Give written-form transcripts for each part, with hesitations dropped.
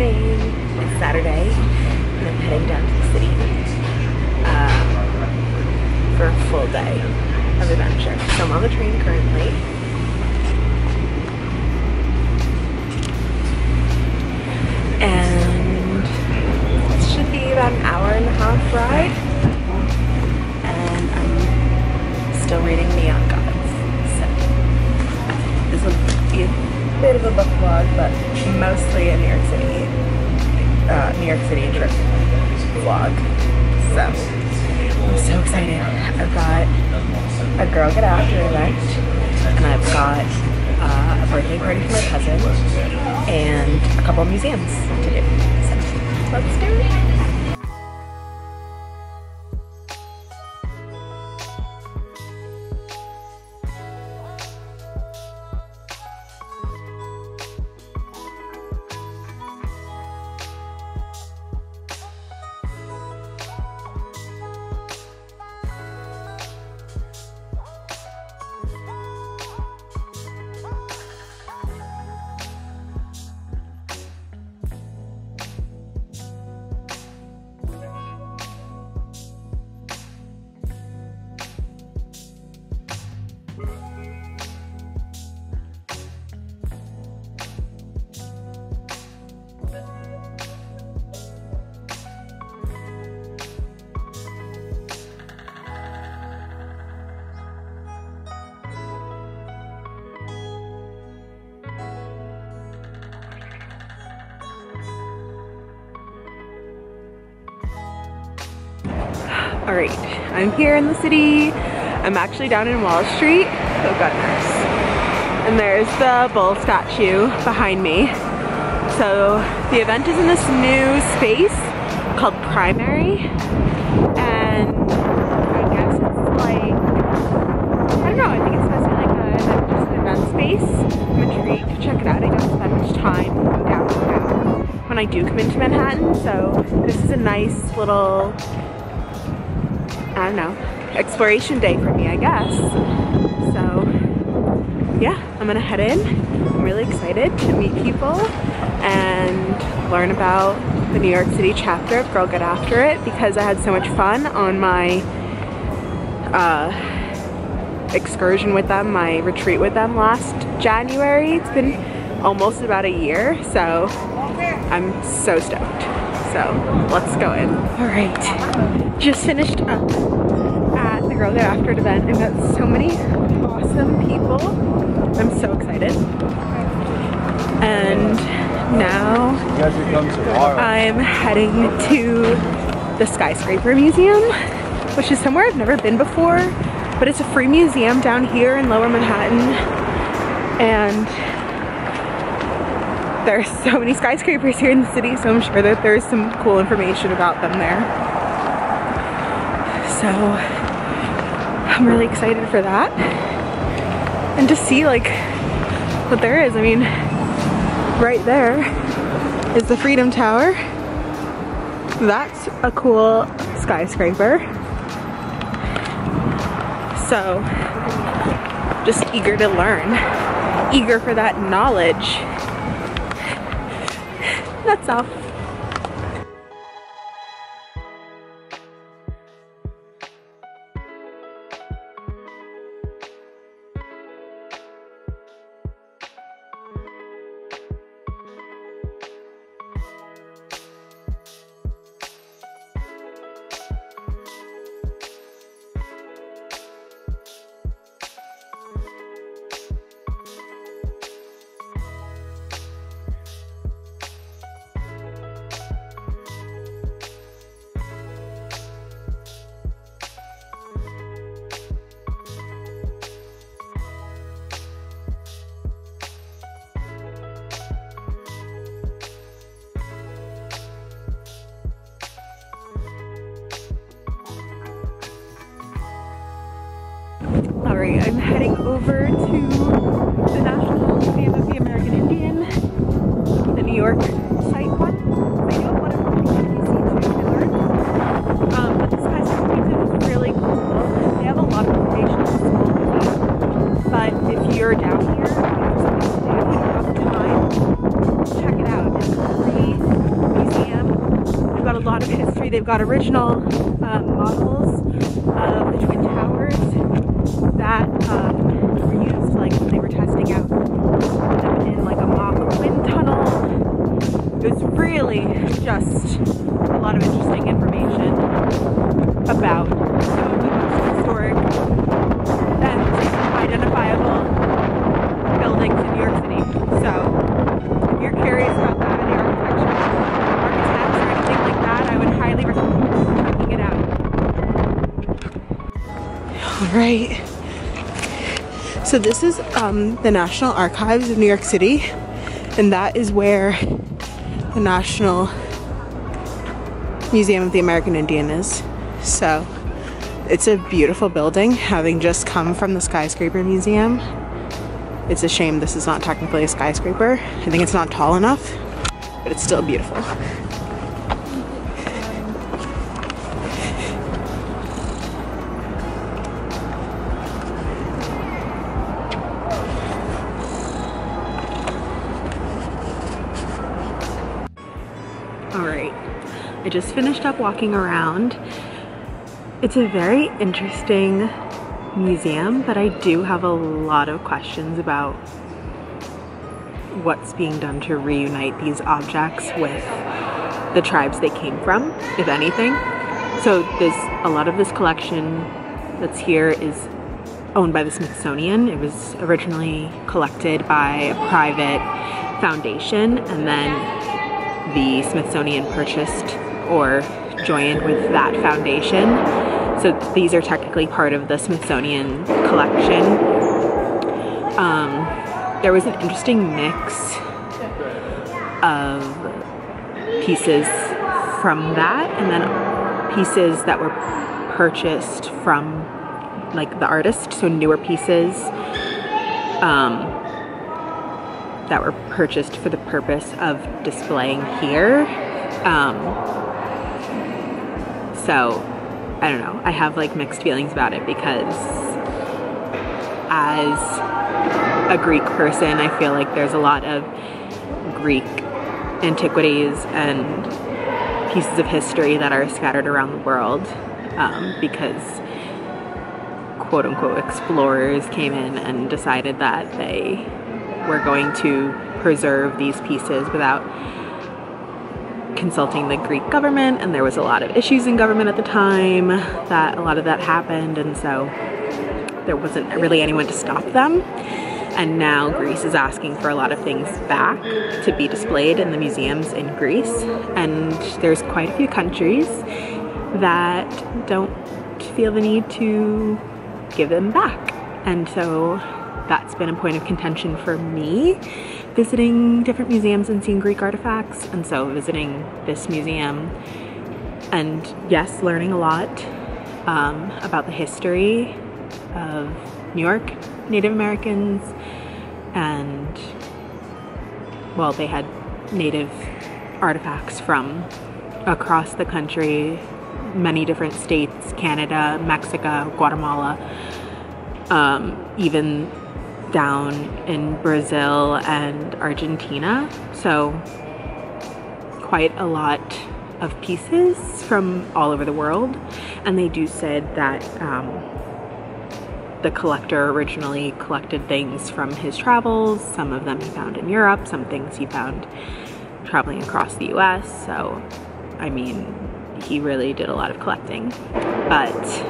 morning. It's Saturday and I'm heading down to the city for a full day of adventure. So I'm on the train currently. And it should be about an hour and a half ride. And I'm still reading Me On Gods. So this will be a bit of a book vlog, but mostly a New York City trip vlog. So I'm so excited. I've got a Girl Get After event, and I've got a birthday party for my cousin, and a couple of museums to do. So let's do it. Alright, I'm here in the city. I'm actually down in Wall Street. Oh goodness. And there's the bull statue behind me. So the event is in this new space called Primary. And I guess it's like, I don't know, I think it's supposed to be like just an event space. I'm intrigued to check it out. I don't spend much time downtown when I do come into Manhattan. So this is a nice little, I don't know, exploration day for me, I guess. So yeah, I'm gonna head in. I'm really excited to meet people and learn about the New York City chapter of Girl Get After It, because I had so much fun on my excursion with them, my retreat with them last January. It's been almost about a year, so I'm so stoked. So let's go in. All right, just finished up at the Girl Get After It event. I met so many awesome people. I'm so excited. And now I'm heading to the Skyscraper Museum, which is somewhere I've never been before, but it's a free museum down here in Lower Manhattan. And there's so many skyscrapers here in the city, so I'm sure that there's some cool information about them there. So I'm really excited for that. And to see like what there is. I mean, right there is the Freedom Tower. That's a cool skyscraper. So just eager to learn, eager for that knowledge. That's all. Alright, I'm heading over to the National Museum of the American Indian, the New York site one. I know what I'm going to learn. But this Skyscraper Museum is really cool. They have a lot of information in the small museum. But if you're down here, if you don't have time, check it out. It's free. lot of history. They've got original models of the Twin Towers that were used like when they were testing out in like a mock wind tunnel. It was really just a lot of interesting information about some of the most historic and identifiable buildings in New York City. So if you're curious about that, the architects or anything like that, I would highly recommend checking it out. Alright, so this is the National Archives of New York City, and that is where the National Museum of the American Indian is. So it's a beautiful building, having just come from the Skyscraper Museum. It's a shame this is not technically a skyscraper. I think it's not tall enough, but it's still beautiful. Alright, I just finished up walking around. It's a very interesting museum, but I do have a lot of questions about what's being done to reunite these objects with the tribes they came from, if anything. So there's a lot of this collection that's here is owned by the Smithsonian. It was originally collected by a private foundation, and then the Smithsonian purchased or joined with that foundation. So these are technically part of the Smithsonian collection. There was an interesting mix of pieces from that, and then pieces that were purchased from like the artist, so newer pieces that were purchased for the purpose of displaying here. So I don't know, I have like mixed feelings about it, because as a Greek person, I feel like there's a lot of Greek antiquities and pieces of history that are scattered around the world because quote-unquote explorers came in and decided that they were going to preserve these pieces without consulting the Greek government, and there was a lot of issues in government at the time that a lot of that happened, and so there wasn't really anyone to stop them. And now Greece is asking for a lot of things back to be displayed in the museums in Greece, and there's quite a few countries that don't feel the need to give them back. And so that's been a point of contention for me, visiting different museums and seeing Greek artifacts. And so visiting this museum and yes, learning a lot about the history of New York, Native Americans, and well, they had Native artifacts from across the country, many different states, Canada, Mexico, Guatemala, even down in Brazil and Argentina. So quite a lot of pieces from all over the world. And they do say that the collector originally collected things from his travels. Some of them he found in Europe, some things he found traveling across the US. So, I mean, he really did a lot of collecting. But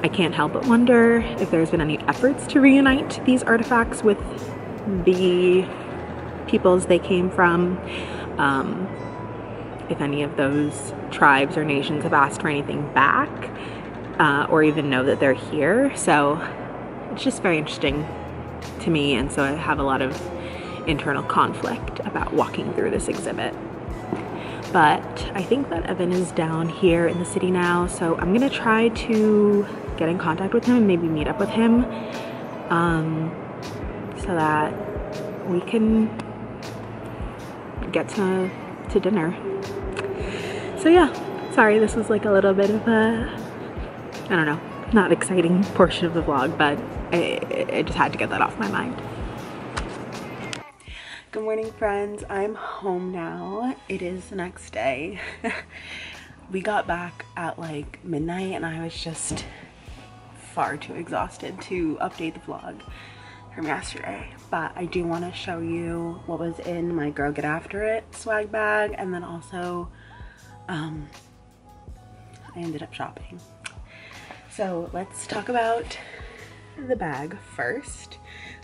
I can't help but wonder if there's been any efforts to reunite these artifacts with the peoples they came from. If any of those tribes or nations have asked for anything back, or even know that they're here. So it's just very interesting to me, and so I have a lot of internal conflict about walking through this exhibit. But I think that Evan is down here in the city now, so I'm gonna try to get in contact with him and maybe meet up with him so that we can get to dinner. So yeah, sorry, this was like a little bit of a, I don't know, not exciting portion of the vlog, but I just had to get that off my mind. Good morning, friends. I'm home now. It is the next day. We got back at like midnight and I was just far too exhausted to update the vlog from yesterday. But I do want to show you what was in my Girl Get After It swag bag, and then also I ended up shopping. So let's talk about the bag first.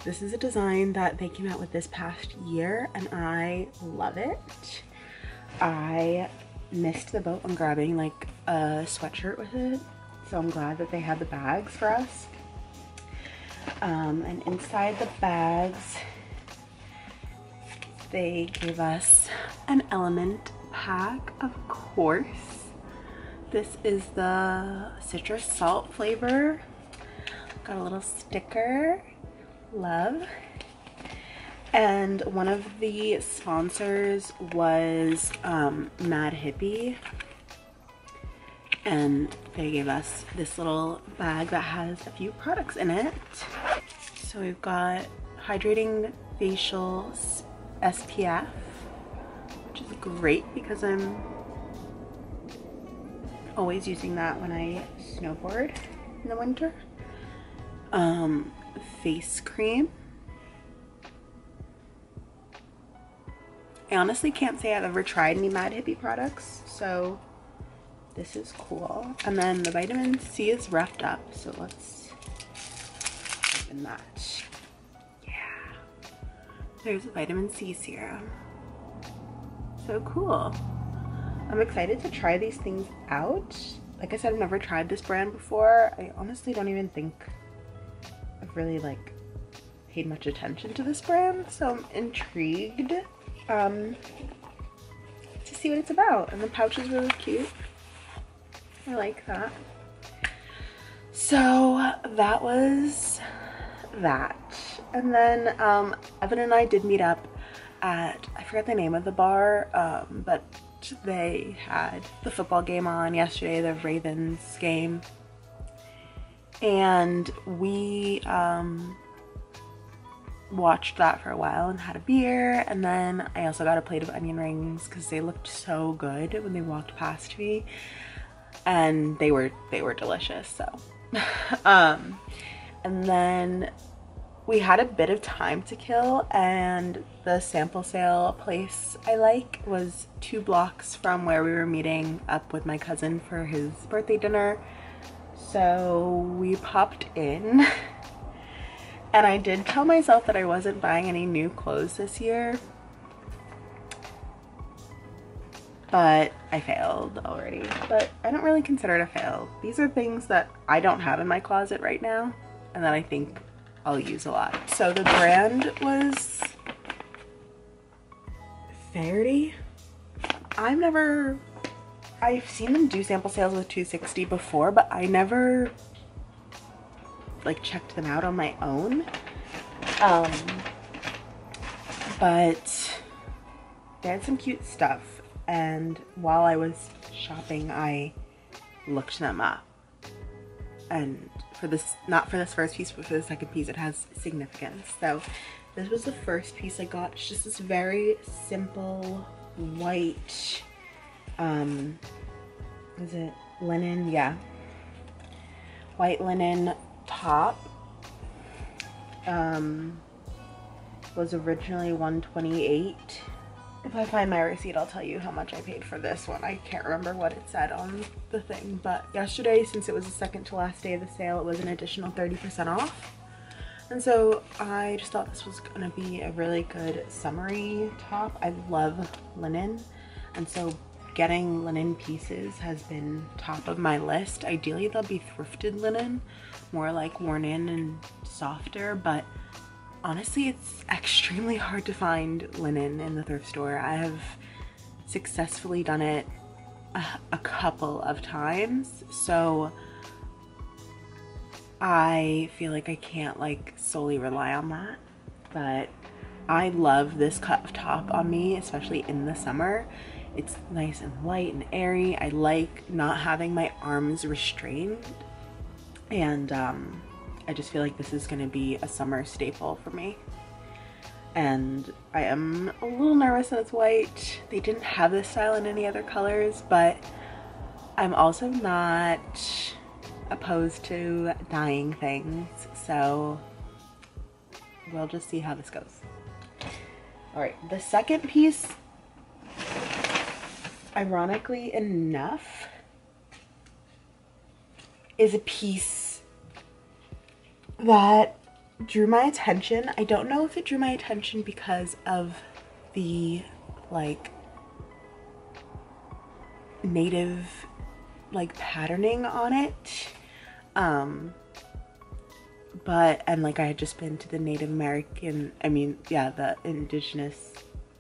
This is a design that they came out with this past year and I love it. I missed the boat on grabbing like a sweatshirt with it, so I'm glad that they had the bags for us. And inside the bags they gave us an element pack, of course. This is the citrus salt flavor. Got a little sticker, love. And one of the sponsors was Mad Hippie, and they gave us this little bag that has a few products in it. So we've got hydrating facial SPF, which is great because I'm always using that when I snowboard in the winter. Face cream. I honestly can't say I've ever tried any Mad Hippie products, so this is cool. And then the vitamin C is wrapped up, so let's open that. Yeah, there's a vitamin C serum. So cool. I'm excited to try these things out. Like I said, I've never tried this brand before. I honestly don't even think I've really like paid much attention to this brand, so I'm intrigued to see what it's about. And the pouch is really cute. I like that. So that was that. And then Evan and I did meet up at, I forget the name of the bar, but they had the football game on yesterday, the Ravens game, and we watched that for a while and had a beer. And then I also got a plate of onion rings because they looked so good when they walked past me, and they were delicious. So and then we had a bit of time to kill, and the sample sale place I like was 2 blocks from where we were meeting up with my cousin for his birthday dinner. So we popped in, and I did tell myself that I wasn't buying any new clothes this year, but I failed already. But I don't really consider it a fail. These are things that I don't have in my closet right now and that I think I'll use a lot. So the brand was Fairty. I've seen them do sample sales with $260 before, but I never like checked them out on my own. But they had some cute stuff, and while I was shopping I looked them up, and for this, not for this first piece, but for the second piece, it has significance. So this was the first piece I got. It's just this very simple white, is it linen? Yeah, white linen top. Was originally $128. If I find my receipt, I'll tell you how much I paid for this one. I can't remember what it said on the thing, but yesterday, since it was the second to last day of the sale, it was an additional 30% off. And so I just thought this was gonna be a really good summery top. I love linen, and so getting linen pieces has been top of my list. Ideally, they'll be thrifted linen, more like worn in and softer, but honestly, it's extremely hard to find linen in the thrift store. I have successfully done it a couple of times, so I feel like I can't like solely rely on that. But I love this cut of top on me, especially in the summer. It's nice and light and airy. I like not having my arms restrained, and I just feel like this is going to be a summer staple for me. and I am a little nervous that it's white. They didn't have this style in any other colors, but I'm also not opposed to dyeing things, so we'll just see how this goes. All right, the second piece, ironically enough, is a piece that drew my attention. I don't know if it drew my attention because of the like native like patterning on it, but and like I had just been to the Native American, the indigenous,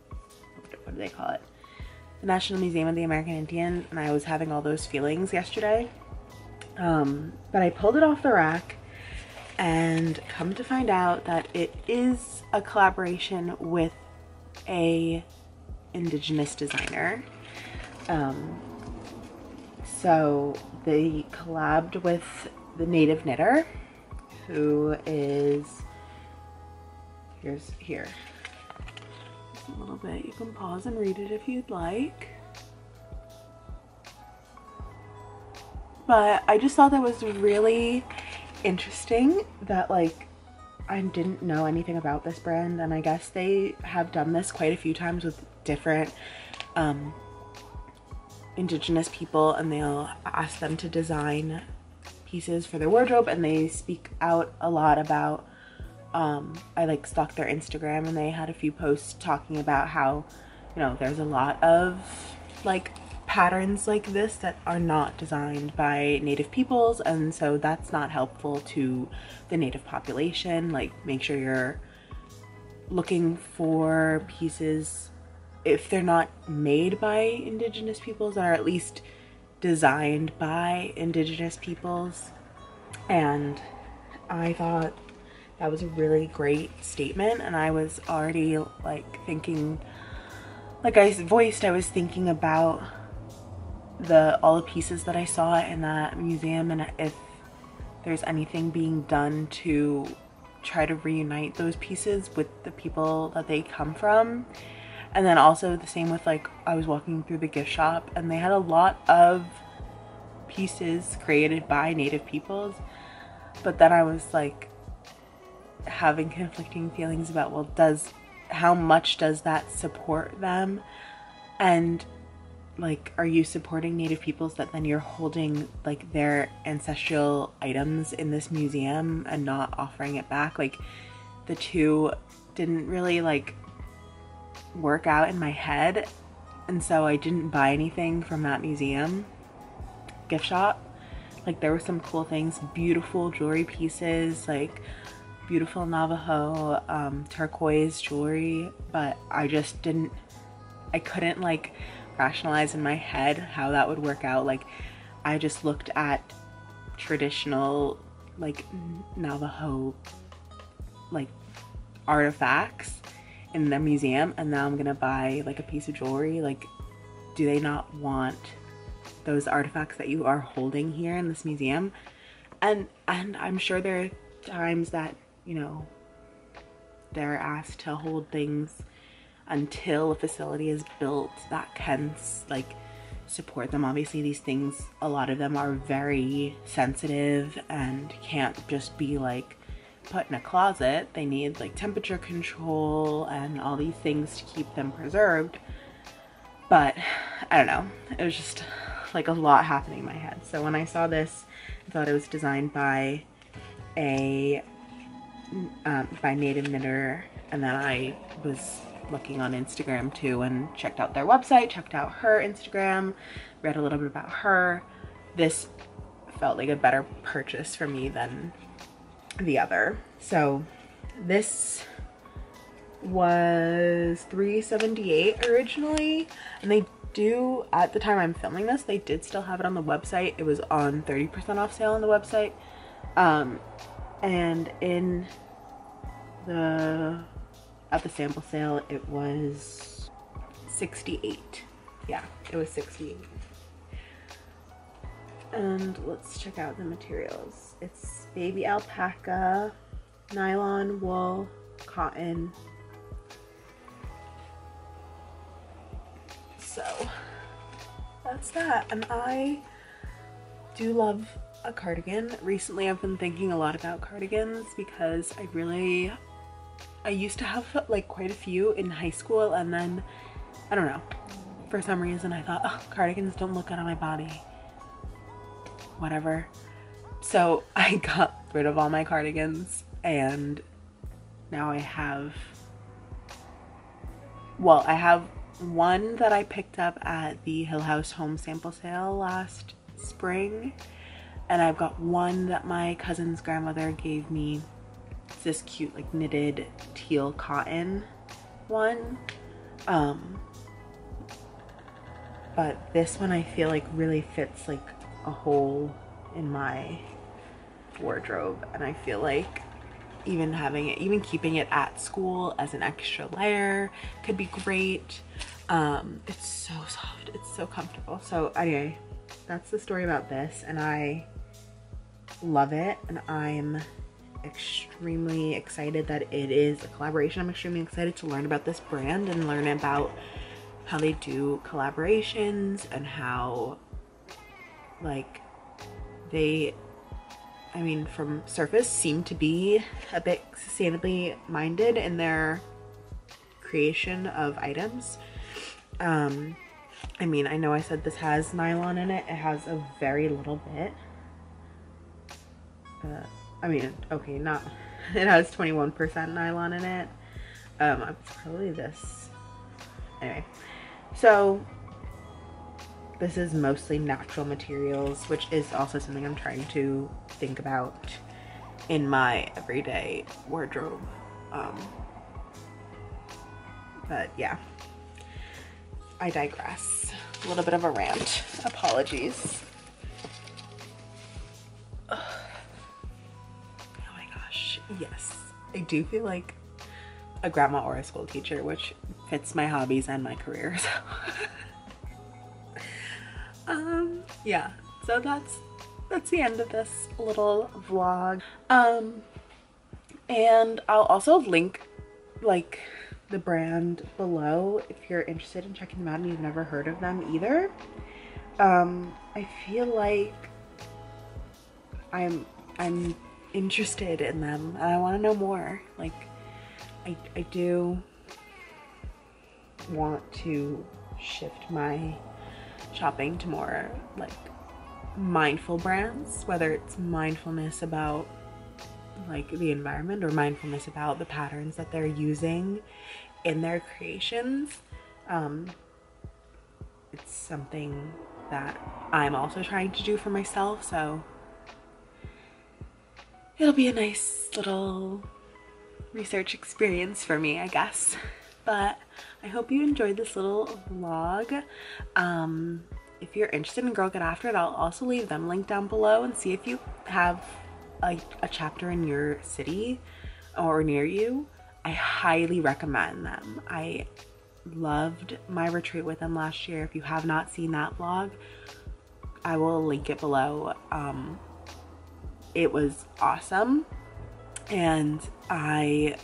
what do they call it, the National Museum of the American Indian, and I was having all those feelings yesterday. But I pulled it off the rack and come to find out that it is a collaboration with a indigenous designer. So they collabed with the native knitter, who is, here. Just a little bit, you can pause and read it if you'd like. But I just thought that was really interesting that like I didn't know anything about this brand, and I guess they have done this quite a few times with different indigenous people, and they'll ask them to design pieces for their wardrobe, and they speak out a lot about I like stalked their Instagram, and they had a few posts talking about how, you know, there's a lot of like patterns like this that are not designed by native peoples, and so that's not helpful to the native population. Like, make sure you're looking for pieces, if they're not made by indigenous peoples, that are at least designed by indigenous peoples. And I thought that was a really great statement, and I was already like thinking, like I voiced, I was thinking about all the pieces that I saw in that museum, and if there's anything being done to try to reunite those pieces with the people that they come from. And then also the same with, like, I was walking through the gift shop and they had a lot of pieces created by native peoples, but then I was like having conflicting feelings about, well, how much does that support them? And like, are you supporting native peoples that then you're holding like their ancestral items in this museum and not offering it back? Like, the two didn't really like work out in my head, and so I didn't buy anything from that museum gift shop. Like, there were some cool things, beautiful jewelry pieces, like beautiful Navajo turquoise jewelry, but I couldn't like rationalize in my head how that would work out. Like, I just looked at traditional like Navajo like artifacts in the museum, and now I'm gonna buy like a piece of jewelry. Like, do they not want those artifacts that you are holding here in this museum? And I'm sure there are times that, you know, they're asked to hold things until a facility is built that can like support them. Obviously these things, a lot of them are very sensitive and can't just be like put in a closet. They need like temperature control and all these things to keep them preserved. But I don't know, it was just like a lot happening in my head. So when I saw this, I thought it was designed by a native knitter, and then I was looking on Instagram too and checked out their website, checked out her Instagram, read a little bit about her. This felt like a better purchase for me than the other. So this was $378 originally, and they do, at the time I'm filming this, they did still have it on the website. It was on 30% off sale on the website, and in at the sample sale it was $68. Yeah, it was $68. And let's check out the materials. It's baby alpaca, nylon, wool, cotton, that's that. And I do love a cardigan. Recently I've been thinking a lot about cardigans because I used to have like quite a few in high school, and then I don't know, for some reason I thought, oh, cardigans don't look good on my body, whatever. So I got rid of all my cardigans, and now I have one that I picked up at the Hill House home sample sale last spring, and I've got one that my cousin's grandmother gave me. It's this cute like knitted teal cotton one, but this one I feel like really fits like a hole in my wardrobe, and I feel like even keeping it at school as an extra layer could be great. It's so soft, it's so comfortable. So anyway, that's the story about this, and I love it, and I'm extremely excited that it is a collaboration. I'm extremely excited to learn about this brand and learn about how they do collaborations and how like they, I mean, from surface seem to be a bit sustainably minded in their creation of items. I mean, I know I said this has nylon in it. It has a very little bit. I mean, okay, not, it has 21% nylon in it. Probably this. Anyway, so this is mostly natural materials, which is also something I'm trying to think about in my everyday wardrobe. But yeah, I digress. A little bit of a rant. Apologies. Yes, I do feel like a grandma or a school teacher, which fits my hobbies and my career. So yeah, so that's the end of this little vlog. And I'll also link like the brand below if you're interested in checking them out and you've never heard of them either. I feel like I'm interested in them and I want to know more. Like I do want to shift my shopping to more like mindful brands, whether it's mindfulness about like the environment or mindfulness about the patterns that they're using in their creations. It's something that I'm also trying to do for myself, so it'll be a nice little research experience for me, I guess. But I hope you enjoyed this little vlog. If you're interested in Girl Get After It, I'll also leave them linked down below, and see if you have a chapter in your city or near you. I highly recommend them. I loved my retreat with them last year. If you have not seen that vlog, I will link it below. It was awesome, and I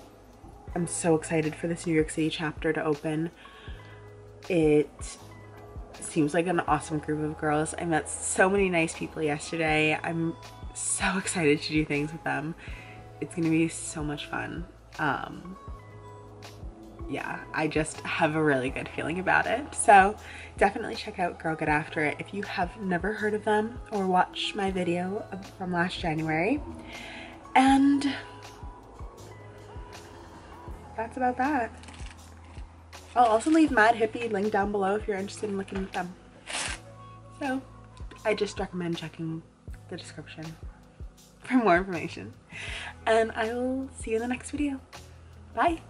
am so excited for this New York City chapter to open. It seems like an awesome group of girls. I met so many nice people yesterday. I'm so excited to do things with them. It's gonna be so much fun. Yeah, I just have a really good feeling about it. So definitely check out Girl Get After It if you have never heard of them or watched my video from last January. And that's about that. I'll also leave Mad Hippie link down below if you're interested in looking at them. So I just recommend checking the description for more information. And I will see you in the next video. Bye.